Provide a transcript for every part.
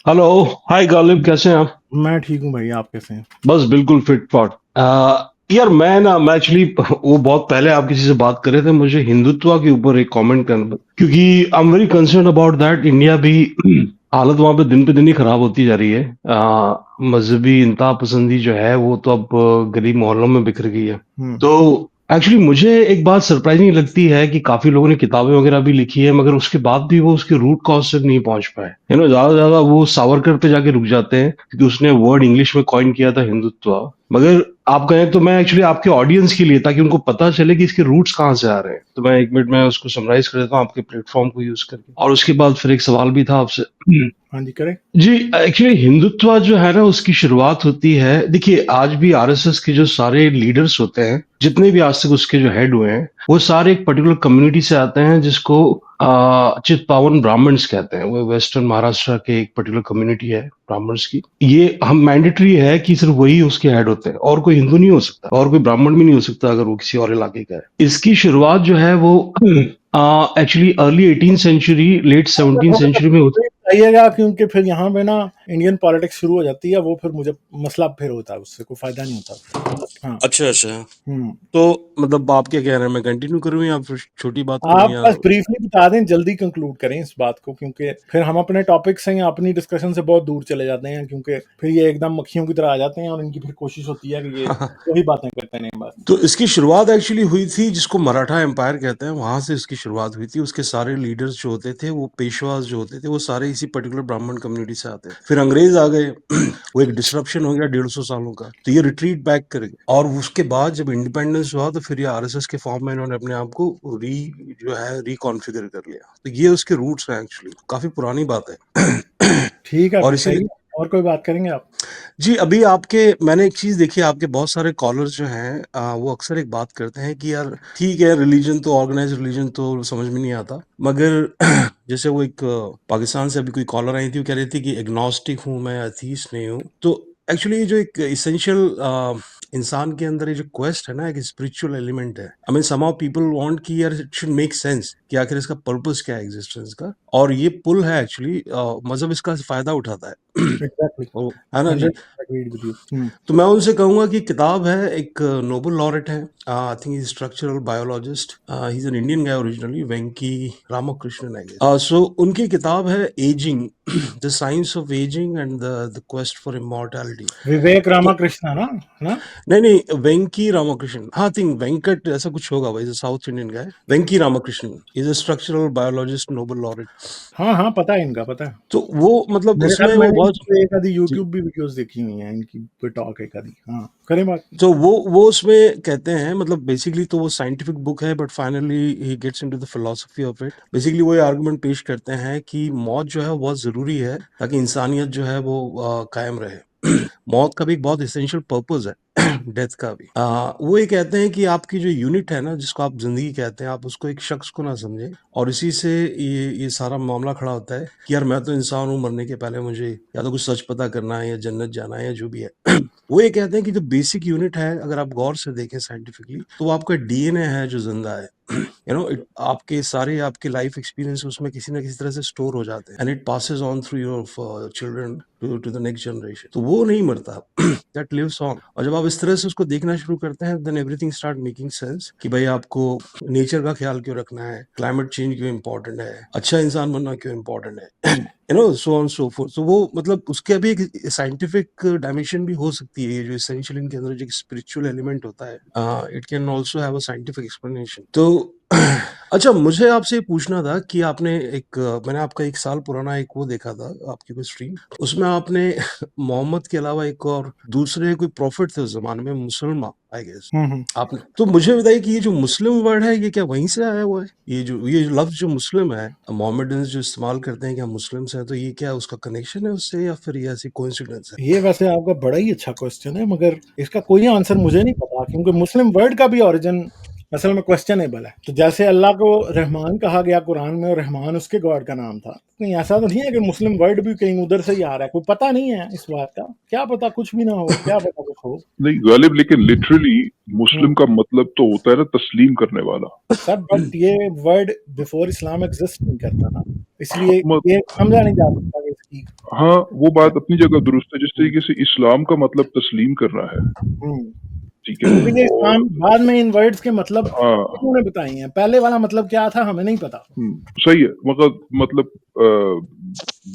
Hello. हाय गालिब, कैसे हैं आप? मैं ठीक हूँ भाई। आप कैसे हैं? बस बिल्कुल फिट फॉट। यार मैं एक्चुअली वो बहुत पहले आप किसी से बात कर रहे थे, मुझे हिंदुत्व के ऊपर एक कमेंट करना, क्योंकि I am very concern about that. India भी हालत वहां पे दिन ही खराब होती जा रही है। मजहबी इंतहा पसंदी जो है वो तो अब गली मोहल्लों में बिखर गई है। हम्म। तो एक्चुअली मुझे एक बात सरप्राइजिंग लगती है कि काफी लोगों ने किताबें वगैरह भी लिखी है, मगर उसके बाद भी वो उसके रूट कॉज तक नहीं पहुंच पाए। ज्यादा से ज्यादा वो सावरकर पे जाके रुक जाते हैं, क्योंकि उसने वर्ड इंग्लिश में कॉइन किया था हिंदुत्व। मगर आप कहें तो मैं एक्चुअली आपके ऑडियंस के लिए, ताकि उनको पता चले कि इसके रूट्स कहाँ से आ रहे हैं, तो मैं एक मिनट में उसको समराइज कर देता हूँ आपके प्लेटफॉर्म को यूज करके, और उसके बाद फिर एक सवाल भी था आपसे। हाँ जी, करें। जी, एक्चुअली हिंदुत्व जो है ना, उसकी शुरुआत होती है। देखिए, आज भी आरएसएस के जो सारे लीडर्स होते हैं, जितने भी आज तक उसके जो हेड हुए हैं, वो सारे एक पर्टिकुलर कम्युनिटी से आते हैं, जिसको चित्पावन ब्राह्मण्स कहते हैं। वो वेस्टर्न महाराष्ट्र के एक पर्टिकुलर कम्युनिटी है ब्राह्मण्स की। ये हम मैंडेटरी है कि सिर्फ वही उसके हेड होते हैं, और कोई हिंदू नहीं हो सकता, और कोई ब्राह्मण भी नहीं हो सकता अगर वो किसी और इलाके का है। इसकी शुरुआत जो है वो actually early 18th century, late थोड़ा 17th सेंचुरी में होती। बताइएगा, क्योंकि फिर यहाँ पे ना इंडियन पॉलिटिक्स शुरू हो जाती है। वो फिर मुझे मसला फिर होता है, उससे कोई फायदा नहीं होता फिर। हाँ। अच्छा अच्छा। हम्म। तो मतलब आप क्या कह रहे हैं, मैं कंटिन्यू करूं या फिर छोटी बात करूं, आप या? बस ब्रीफली बता दें, जल्दी कंक्लूड करें इस बात को, क्योंकि फिर हम अपने टॉपिक से या अपनी डिस्कशन से बहुत दूर चले जाते हैं। क्योंकि फिर ये एकदम मक्खियों की तरह आ जाते हैं और इनकी फिर कोशिश होती है कि ये वही बातें करते रहें बस। तो इसकी शुरुआत एक्चुअली हुई थी, जिसको मराठा एम्पायर कहते हैं, वहां से इसकी शुरुआत हुई थी। उसके सारे लीडर्स जो होते थे, वो पेशवास जो होते थे, वो सारे इसी पर्टिकुलर ब्राह्मण कम्युनिटी से आते थे। फिर अंग्रेज आ गए। वो एक डिसरप्शन हो गया 150 सालों का, तो ये रिट्रीट बैक कर गए। और उसके बाद जब इंडिपेंडेंस हुआ, तो फिर ये आरएसएस के फॉर्म में इन्होंने अपने आप को री जो है रिकॉन्फिगर कर लिया। तो ये उसके रूट्स हैं, एक्चुअली काफी पुरानी बात है। ठीक है, और फिर सही इसीलिए है। और कोई बात करेंगे आप? जी, अभी आपके मैंने एक चीज़ देखी है, आपके बहुत सारे कॉलर्स जो हैं वो अक्सर एक बात करते हैं कि यार ठीक है, रिलीजन तो ऑर्गेनाइज्ड रिलीजन तो समझ में नहीं आता, मगर जैसे वो एक पाकिस्तान से अभी कोई कॉलर आई थी, वो कह रही थी कि एग्नोस्टिक हूँ मैं, एथीस्ट नहीं हूँ। तो एक्चुअली ये जो एक इसेंशियल इंसान के अंदर ये जो क्वेस्ट है ना, एक स्पिरिचुअल एलिमेंट है। I mean somehow people want कि यार इट शुड मेक सेंस कि आखिर इसका पर्पस क्या है एग्जिस्टेंस का, और ये पुल है एक्चुअली। मजहब इसका फायदा उठाता है। एग्जैक्टली। ओ, है ना जी? 100% एग्रीड विद यू। तो मैं उनसे कहूंगा कि किताब है, एक नोबल लॉरेट है, I think is structural biologist, he is an Indian guy originally, Venki Ramakrishnan I guess. So उनकी किताब है ageing, the science of ageing and the quest for immortality. Vivek तो रामाकृष्णा ना? है ना? नहीं नहीं, वेंकी रामकृष्णन, हाँ थिंक वेंकट ऐसा कुछ होगा भाई, south Indian guy. Venki Ramakrishnan is a structural biologist, Nobel laureate. हाँ हाँ, पता है, इनका पता है। तो वो मतलब मेरे ख्याल उसमें में वो मैंने बहुत। इनकी एक आधी जी। यूट्यूब भी वीडियोस देखी हुई हैं, इनकी कोई टॉक एक आधी। हाँ, करें बात। तो वो उसमें कहते हैं, मतलब बेसिकली तो वो साइंटिफिक बुक है, but finally he gets into the philosophy of it. Basically वो ये आर्गुमेंट पेश करते हैं कि मौत जो है वो बहुत जरूरी है, ताकि इंसानियत जो है वो कायम रहे। मौत का भी एक बहुत इसेंशियल पर्पस है, डेथ का भी। वो ये कहते हैं कि आपकी जो यूनिट है ना, जिसको आप जिंदगी कहते हैं, आप उसको एक शख्स को ना समझे। और इसी से ये सारा मामला खड़ा होता है कि यार मैं तो इंसान हूँ, मरने के पहले मुझे या तो कुछ सच पता करना है, या जन्नत जाना है, या जो भी है। वो ये कहते हैं कि जो बेसिक यूनिट है, अगर आप गौर से देखें साइंटिफिकली, तो वो आपका डीएनए है जो जिंदा है। आपके सारे आपके लाइफ एक्सपीरियंस उसमें किसी ना किसी तरह से स्टोर हो जाते हैं, and it passes on through your children to the next generation. तो वो नहीं मरता, दैट लिव्स ऑन। और जब आप इस तरह से उसको देखना शुरू करते हैं, then everything start making sense कि भाई आपको नेचर का ख्याल क्यों रखना है, क्लाइमेट चेंज क्यों इंपॉर्टेंट है, अच्छा इंसान बनना क्यों इंपॉर्टेंट है, सो ऑन सो फोर्थ। तो वो मतलब उसके अभी एक साइंटिफिक डायमेंशन भी हो सकती है। ये जो एसेंशियल इनके अंदर जो स्पिरिचुअल एलिमेंट होता है, it can also have a scientific explanation. तो अच्छा, मुझे आपसे ये पूछना था कि आपने मैंने आपका 1 साल पुराना एक वो देखा था, आपकी कोई स्ट्रीम, उसमें आपने मोहम्मद के अलावा एक और दूसरे कोई प्रॉफिट थे उस जमाने में, मुसलमान आई गेस, हम्म। आपने। तो मुझे बताइए कि ये जो मुस्लिम वर्ड है, ये क्या वहीं से आया हुआ है? ये लफ्ज जो मुस्लिम है, मोहम्मदन जो इस्तेमाल करते हैं कि हम मुस्लिम्स हैं, तो ये क्या उसका कनेक्शन है उससे, या फिर ये ऐसी कोइंसिडेंस ये वैसे आपका बड़ा ही अच्छा क्वेश्चन है, मगर इसका कोई आंसर मुझे नहीं पता, क्योंकि मुस्लिम वर्ड का भी ओरिजिन असल में क्वेश्चनेबल है। तो जैसे अल्लाह को रहमान कहा गया कुरान में और रहमान उसके गॉड का नाम था, नहीं ऐसा तो नहीं है कि मुस्लिम वर्ड भी कहीं उधर से ही आ रहा है, कोई पता नहीं है इस बात का, क्या पता कुछ भी ना हो, क्या पता कुछ हो। नहीं गालिब, लेकिन लिटरली मुस्लिम हम्म। का मतलब तो होता है ना तस्लीम करने वाला। सर बट ये वर्ड बिफोर इस्लाम एग्जिस्ट नहीं करता ना, इसलिए मत, ये समझा नहीं जा सकता कि इसकी। हाँ वो बात अपनी जगह दुरुस्त है, जिस तरीके से इस्लाम का मतलब तस्लीम करना है, हम्म। ठीक है, क्योंकि ये और इस्लाम बाद में इन वर्ड्स के मतलब हाँ उन्होंने बताई हैं, पहले वाला मतलब क्या था हमें नहीं पता। सही है, मगर मतलब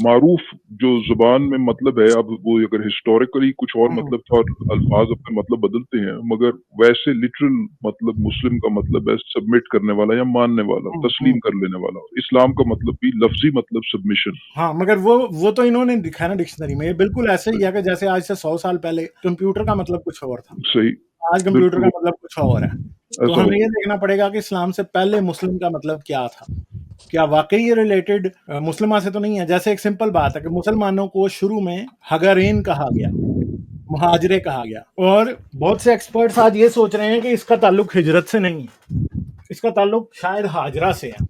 मारूफ जो जुबान में मतलब है, अब वो अगर हिस्टोरिकली कुछ और मतलब था और अल्फाज अपने मतलब बदलते हैं, मगर वैसे लिटरल मतलब मुस्लिम का मतलब है सबमिट करने वाला या मानने वाला, तस्लीम कर लेने वाला। इस्लाम का मतलब भी लफ्जी मतलब सबमिशन। हाँ मगर वो तो इन्होंने दिखा ना डिक्शनरी में, ये बिल्कुल ऐसे ही है कि जैसे आज से 100 साल पहले कंप्यूटर का मतलब कुछ और था, सही, आज कंप्यूटर बिल्कुल का मतलब कुछ और है। तो ऐसा हमें ये होता देखना पड़ेगा कि इस्लाम से पहले मुस्लिम का मतलब क्या था, क्या वाकई ये रिलेटेड मुस्लिमा से तो नहीं है। जैसे एक सिंपल बात है कि मुसलमानों को शुरू में हगारेन कहा गया, मुहाजिरे कहा गया, और बहुत से एक्सपर्ट्स आज ये सोच रहे हैं कि इसका ताल्लुक हिजरत से नहीं है, इसका ताल्लुक शायद हाजरा से है,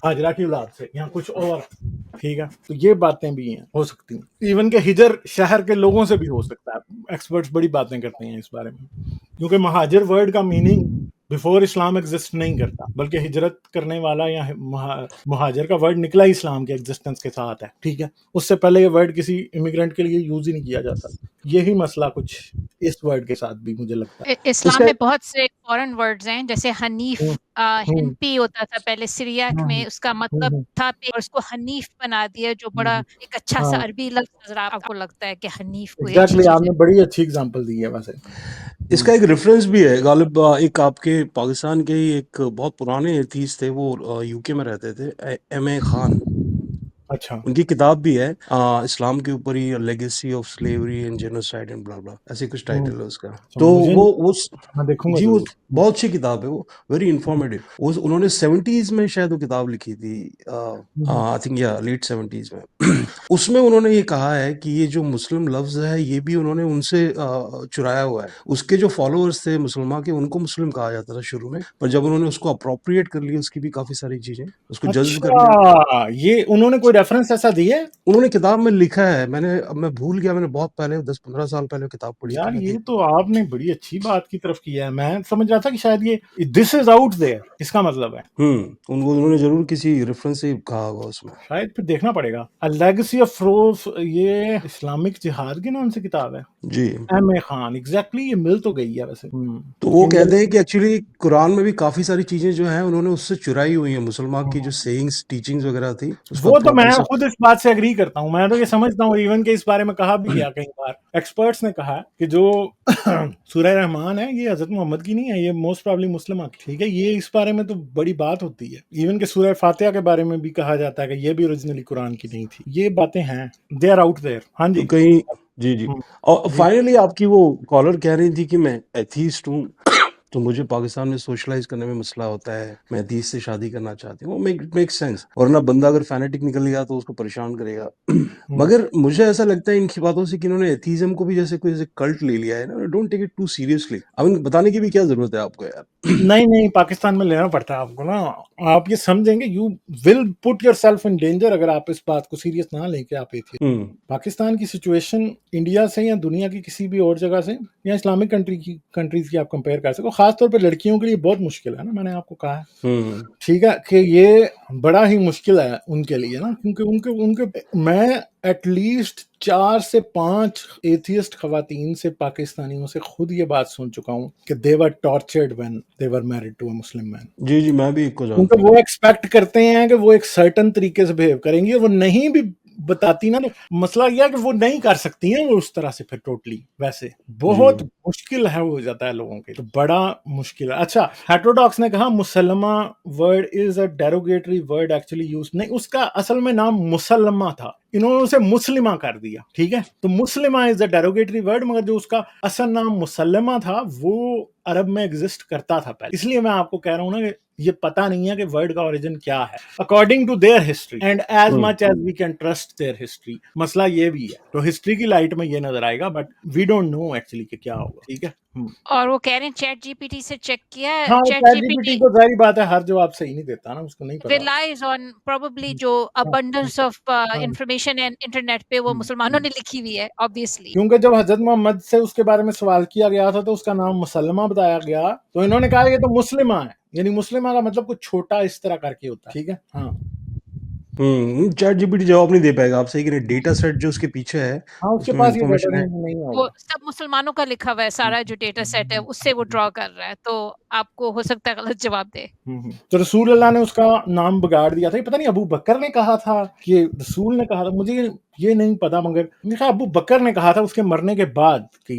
हाजरा की औलाद से या कुछ और। ठीक है, तो ये बातें भी हैं, हो सकती हैं, इवन के हिजर शहर के लोगों से भी हो सकता है। एक्सपर्ट्स बड़ी बातें करते हैं इस बारे में, क्योंकि महाजिर वर्ड का मीनिंग बिफोर इस्लाम एग्जिस्ट नहीं करता, बल्कि हिजरत करने वाला या मुहाजिर का वर्ड निकला इस्लाम के एग्जिस्टेंस के साथ है। ठीक है, उससे पहले ये वर्ड किसी इमिग्रेंट के लिए यूज ही नहीं किया जाता। यही मसला कुछ इस वर्ड के साथ भी मुझे लगता है। इसका इस्लाम में बहुत से फॉरेन वर्ड्स हैं, जैसे हनीफ, हम्म, हम्म, हिनपी होता था पहले सिरियाक हम्म, में, उसका मतलब हम्म, था पे, और उसको हनीफ बना दिया, जो बड़ा हम्म, एक अच्छा सा हाँ अरबी लफ्ज नजर आपको लगता है कि हनीफ कोई अच्छी एग्जैक्टली, चीज है। आपने बड़ी अच्छी एग्जांपल दी है वैसे। इसका एक रेफरेंस भी है गालिब, एक आपके पाकिस्तान के ही एक बहुत पुराने एथीस्ट थे, वो यूके में रहते थे, एम ए खान। अच्छा। उनकी किताब भी है इस्लाम के ऊपर ही, legacy of slavery and genocide and blah blah, ऐसे कुछ टाइटल है उसका। तो तो मुझे वो मैं देखूंगा जी, वो जरूर। बहुत अच्छी किताब है, वो वेरी इंफॉर्मेटिव। वो उन्होंने 70s में शायद वो किताब लिखी थी, आई थिंक या लेट 70s में। उसमें उन्होंने ये कहा है कि ये जो मुस्लिम लफ्ज है ये भी उन्होंने उनसे चुराया हुआ है। उसके जो फॉलोअर्स थे मुसलमान के, उनको मुस्लिम कहा जाता था शुरू में, पर जब उन्होंने उसको अप्रोप्रिएट कर लिया, उसकी भी काफी सारी चीजें उसको जज्ब कर लिया। अच्छा, ये उन्होंने कोई रेफरेंस ऐसा दिया है? उन्होंने किताब में लिखा है, मैं भूल गया, मैंने बहुत पहले 10-15 साल पहले किताब पढ़ी थी, यार लेकिन ये तो आपने बड़ी अच्छी बात की तरफ किया है। मैं समझ रहा था कि शायद ये दिस इज आउट देयर इसका मतलब है, उन्होंने जरूर किसी रेफरेंस से कहा होगा उसमें। शायद फिर देखना पड़ेगा। अ लेगेसी ऑफ रोफ, ये इस्लामिक जिहाद के नाम से किताब है। जी, एम ए खान, एग्जैक्टली, ये मिल तो गई है वैसे। तो वो इंडियन। कहते हैं कि एक्चुअली कुरान में भी काफी सारी चीजें जो हैं उन्होंने उससे चुराई हुई हैं, मुसलमान की जो सेइंग्स टीचिंग्स वगैरह थी उसको वो तो मैं अप्रोप्रिएट। खुद इस बात से एग्री करता हूँ, मैं तो ये समझता हूँ, इवन के इस बारे में कहा भी गया कई बार, एक्सपर्ट्स ने कहा कि जो सूरह रहमान है ये हजरत मोहम्मद की नहीं है, ये मोस्ट प्रॉब्ली मुस्लिम की। ठीक है, ये इस बारे में तो बड़ी बात होती है। इवन के सूरह फातिहा के बारे में भी कहा जाता है कि ये भी ओरिजिनली कुरान की नहीं थी। ये बातें हैं, दे आर आउट देयर। हाँ तो जी। कहीं जी, जी। हम्म, और जी। फाइनली आपकी वो कॉलर कह रही थी कि मैं एथीस्ट हूँ, तो मुझे पाकिस्तान में सोशलाइज करने में मसला होता है, मैं एथीस्ट से शादी करना चाहती हूँ, वो मेक सेंस, वरना बंदा अगर फैनेटिक निकल गया तो उसको परेशान करेगा। मगर मुझे ऐसा लगता है इनकी बातों से कि इन्होंने एथीज्म को भी जैसे कोई जैसे कल्ट ले लिया है ना, don't take it too seriously. I mean बताने की भी क्या जरूरत है आपको यार। नहीं नहीं, पाकिस्तान में लेना पड़ता है आपको ना। आप ये समझेंगे, you will put your self in danger अगर आप इस बात को सीरियस ना लेके आप एथियस्ट। हम्म पाकिस्तान की सिचुएशन इंडिया से या दुनिया की किसी भी और जगह से या इस्लामिक कंट्रीज की आप कंपेयर कर सको, खासतौर पर लड़कियों के लिए बहुत मुश्किल है ना, मैंने आपको कहा है। हम्म ठीक है कि ये बड़ा ही मुश्किल है उनके लिए ना, क्योंकि उनके उनके मैं एटलीस्ट 4 से 5 एथियस्ट खवातीन से, पाकिस्तानियों से खुद ये बात सुन चुका हूँ कि they were tortured when they were married to a Muslim man. जी, जी, मैं भी एक को क्योंकि जानता वो हूँ। एक्सपेक्ट करते हैं कि वो एक सर्टन तरीके से बिहेव करेंगी, और वो नहीं भी बताती ना, तो मसला यह है कि वो नहीं कर सकती हैं वो उस तरह से, फिर टोटली वैसे जी, बहुत मुश्किल है, हो जाता है लोगों के, तो बड़ा मुश्किल है। अच्छा, हेटेरोडॉक्स ने कहा मुसलमा word is a derogatory word actually use, नहीं, उसका असल में नाम मुसलमा था, इन्होंने उसे मुस्लिमा कर दिया। ठीक है, तो मुस्लिमा इज अ डेरोगेटरी वर्ड, मगर जो उसका असल नाम मुसलमा था वो अरब में एग्जिस्ट करता था पहले। इसलिए मैं आपको कह रहा हूं ना कि ये पता नहीं है कि वर्ड का ओरिजिन क्या है, according to their history and as hmm much as we can trust their history. मसला ये भी है, तो हिस्ट्री की लाइट में ये नजर आएगा, but we don't know actually कि क्या होगा। ठीक है, और वो कह रहे हैं चैट जीपीटी से चेक किया है, हाँ, चैट चैट जीपीटी जीपीटी तो ज़ाहिर बात है हर जवाब सही नहीं देता ना, उसको नहीं पता। रिलाइज ऑन प्रोबेबली जो हाँ, अबंडेंस ऑफ हाँ, इंफॉर्मेशन एंड इंटरनेट पे वो मुसलमानों ने लिखी हुई है ऑब्वियसली। क्योंकि जब हज़रत मोहम्मद से उसके बारे में सवाल किया गया था तो उसका नाम मुसल्लमा बताया गया, तो इन्होंने कहा ये तो मुस्लिमा है, यानी मुस्लिमा का मतलब कुछ छोटा इस तरह करके होता है, ठीक है? हाँ। चैट जीपीटी जवाब नहीं दे पाएगा, आप सही कह रहे हैं, डेटा सेट जो उसके पीछे है, हाँ, उसके उसमें पास ये डेटा इन्फॉर्मेशन है। नहीं वो होगा। सब मुसलमानों का लिखा हुआ है, सारा जो डेटा सेट है उससे वो ड्रॉ कर रहा है, तो आपको हो सकता है गलत जवाब दे। तो रसूल अल्लाह ने उसका नाम बिगाड़ दिया था, ये पता नहीं अबू बकर ने कहा था कि रसूल ने कहा था, मुझे ये नहीं पता, मगर मैंने कहा अबू बकर ने कहा था उसके मरने के बाद कि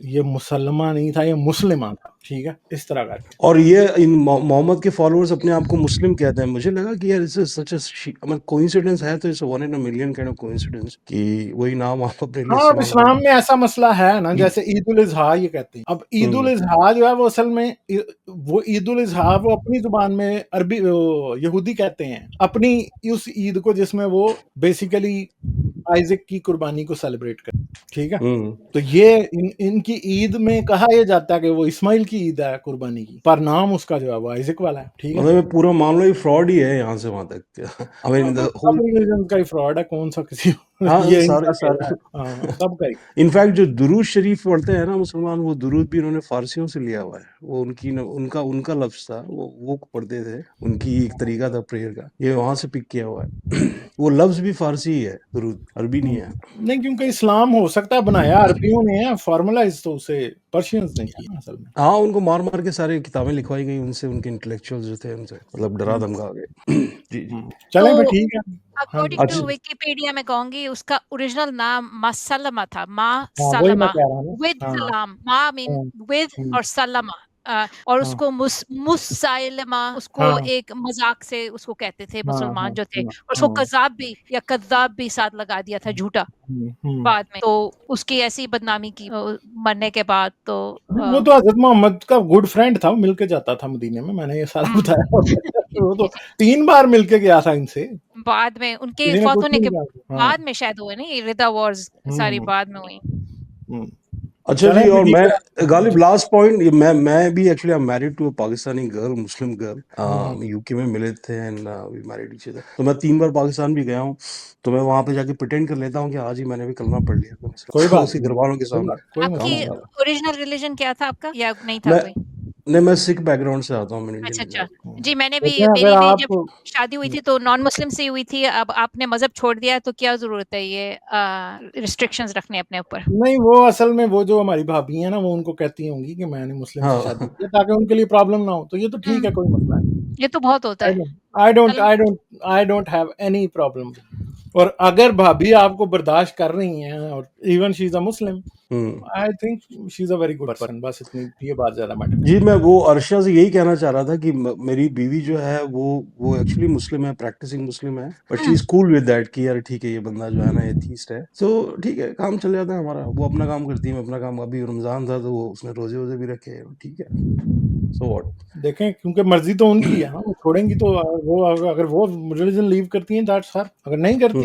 ये मुसलमान नहीं था, ये मुस्लिमा था, ठीक है, इस तरह का। और ये इन मोहम्मद के फॉलोअर्स अपने आप को मुस्लिम कहते हैं। मुझे लगा कि यार इसे सच मतलब कोइंसिडेंस है, तो it's one in a million kind of coincidence कि वही नाम आप अपने लिए हाँ, अब इस्तेमाल इस्लाम कर। में ऐसा मसला है ना, जैसे ईद उल अज़हा ये कहते हैं। अब ईद उल अज़हा जो है वो असल में वो ईद उल अज़हा वो अपनी जुबान में अरबी यहूदी कहते हैं अपनी उस ईद को जिसमें वो बेसिकली आइज़क की कुर्बानी को सेलिब्रेट करते हैं, ठीक है? तो ये इनकी ईद में कहा यह जाता है कि वो इस्माइल की ईद है कुर्बानी की, पर नाम उसका जो है वो आइज़क वाला है, ठीक है? मतलब ये पूरा मामला ही फ्रॉड ही है यहाँ से वहां तक। आई हाँ, मीन तो द सब होल। रिलीजन का ही फ्रॉड है, कौन सा किसी हाँ, ये इनका सारे अकेला है। सारे हाँ, सबका ही। इनफैक्ट जो दुरूद शरीफ पढ़ते हैं ना मुसलमान, वो दुरूद भी उन्होंने फारसियों से लिया हुआ है। वो उनका उनका लफ्ज था, वो पढ़ते थे, उनकी एक तरीका था प्रेयर का, ये वहां से पिक किया हुआ है। वो लफ्ज भी फारसी ही है, दुरूद अरबी नहीं है। नहीं, क्योंकि इस्लाम हो सकता है बनाया अरबियों ने है, फॉर्मलाइज तो उसे पर्शियंस ने किया असल में। हाँ, उनको मार मार के सारी किताबें लिखवाई गई उनसे, उनके इंटेलेक्चुअल्स जो थे उनसे, मतलब डरा धमका के। जी जी। चलें तो फिर, ठीक है। हाँ जी। अकॉर्डिंग अच्छा। टू विकिपीडिया मैं कहूंगी उसका ओरिजिनल नाम मासलमा था, हाँ, वही मैं सलमा कह रहा हूँ विद ना। हाँ, सलाम, मा मीन हाँ, विद और सलमा, और हाँ, उसको मुसाइलमा, उसको हाँ, एक मजाक से उसको कहते थे हाँ, मुसलमान हाँ, जो थे, हाँ, और उसको हाँ, कज़ाब भी या कज़्ज़ाब भी साथ लगा दिया था, झूठा, बाद में। तो उसकी ऐसी बदनामी की मरने के बाद, तो वो तो हज़रत मोहम्मद का गुड फ्रेंड था, वो मिलके जाता था मदीने में, मैंने ये सारा बताया। वो तो 3 बार मिलके गया था इनसे, बाद में उनके किसी ने फौत कुछ होने नहीं के कहा। हाँ, बाद में शायद हुए नहीं, रिदा वॉर्स सारी बाद में हुई। अच्छा चलें जी, फिर, और ठीक मैं है। गालिब जी। लास्ट पॉइंट, मैं भी actually I am married to a Pakistani girl, Muslim girl. UK में मिले थे and we married each other. तो मैं 3 बार पाकिस्तान भी गया हूँ, तो मैं वहाँ पे जाके प्रिटेंड कर लेता हूँ कि आज ही मैंने भी कलमा पढ़ लिया था कोई इस्लाम, बात उसके नहीं, घर वालों के सामने। कोई काम मसला आपकी नहीं। सारा। ओरिजिनल रिलीजन क्या था आपका, या नहीं था मैं कोई? नहीं, मैं सिख बैकग्राउंड से आता हूँ, मैं इंडियन अच्छा, अच्छा। पंजाबी। जी, मैंने भी, देखें, अगर मेरी भी आप जब शादी हुई थी तो नॉन मुस्लिम से ही हुई थी। अब आपने मज़हब छोड़ दिया तो क्या ज़रूरत है ये रिस्ट्रिक्शंस रखने अपने ऊपर? नहीं, वो असल में वो जो हमारी भाभी हैं ना, वो उनको कहती होंगी कि मैंने मुस्लिम से शादी हाँ। की है ताकि उनके लिए प्रॉब्लम ना हो, तो ये तो ठीक है, कोई मसला नहीं। ये तो बहुत होता आई है। डोंट आई डोंट कल I don't I don't have any problem. और अगर भाभी आपको बर्दाश्त कर रही हैं और even she is a Muslim, I think she is a very good person, बस इतनी, ये बात ज्यादा मैटर जी, करती मैं वो अर्शा से यही कहना चाह रहा था कि मेरी बीवी जो है वो एक्चुअली मुस्लिम है, प्रैक्टिसिंग मुस्लिम है, but she is cool with that कि यार ठीक है, ये बंदा जो है ना एथीस्ट है, तो ठीक है, काम चल जाता है हमारा। वो अपना काम करती है, मैं अपना काम। अभी रमजान था तो वो उसने रोजे वोजे भी रखे, ठीक है, सो व्हाट। है। देखें, क्योंकि मर्जी तो उनकी है ना, वो छोड़ेंगी तो वो अगर वो रिलीजन लीव करती हैं दैट्स हर, अगर नहीं करती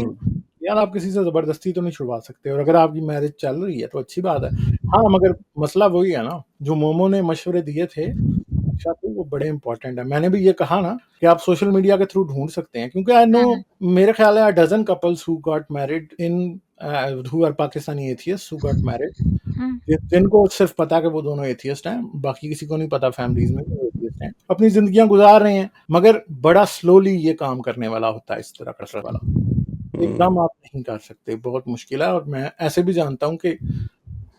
यार आप किसी से जबरदस्ती तो नहीं छुड़वा सकते। और अगर आपकी मैरिज चल रही है तो अच्छी बात है। हाँ, मगर मसला वही है ना, जो मोमो ने मशवरे दिए थे तो वो बड़े इंपॉर्टेंट है। मैंने भी ये कहा ना कि आप सोशल मीडिया के थ्रू ढूंढ सकते हैं, क्योंकि आई नो, मेरे ख्याल है dozen couples who got married in who are Pakistani atheist who got married, जिनको सिर्फ पता है कि वो दोनों एथियस्ट हैं, बाकी किसी को नहीं पता फैमिलीज में वो एथियस्ट हैं, अपनी जिंदगियां गुजार रहे हैं, मगर बड़ा स्लोली ये काम करने वाला होता है, इस तरह कसरत वाला एकदम आप नहीं कर सकते, बहुत मुश्किल है। और मैं ऐसे भी जानता हूँ कि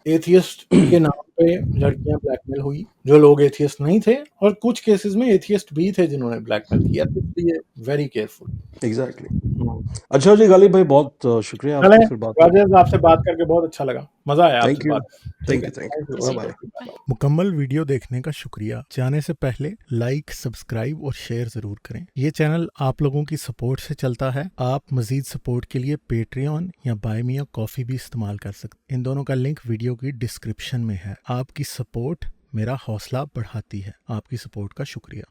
एथियस्ट के नाम पे लड़कियां ब्लैकमेल हुई, जो लोग एथियस्ट नहीं थे, और कुछ केसेस में एथियस्ट भी थे जिन्होंने ब्लैकमेल किया, तो इसलिए वेरी केयरफुल। एग्जैक्टली। अच्छा जी गालिब भाई, बहुत शुक्रिया चलें, आपका, फिर बात राजेश, करेंगे। आपसे बात करके बहुत अच्छा लगा, मजा आया आपसे थैंक यू, बात करके। ठीक है, thank thank you, you, bye जी, बाय। ओके, मुकम्मल वीडियो देखने का शुक्रिया। जाने से पहले लाइक, सब्सक्राइब और शेयर जरूर करें। ये चैनल आप लोगों की सपोर्ट से चलता है। आप मजीद सपोर्ट के लिए पेट्रियन या बाय मी अ कॉफी भी इस्तेमाल कर सकते। इन दोनों का लिंक वीडियो की डिस्क्रिप्शन में है। आपकी सपोर्ट मेरा हौसला बढ़ाती है। आपकी सपोर्ट का शुक्रिया।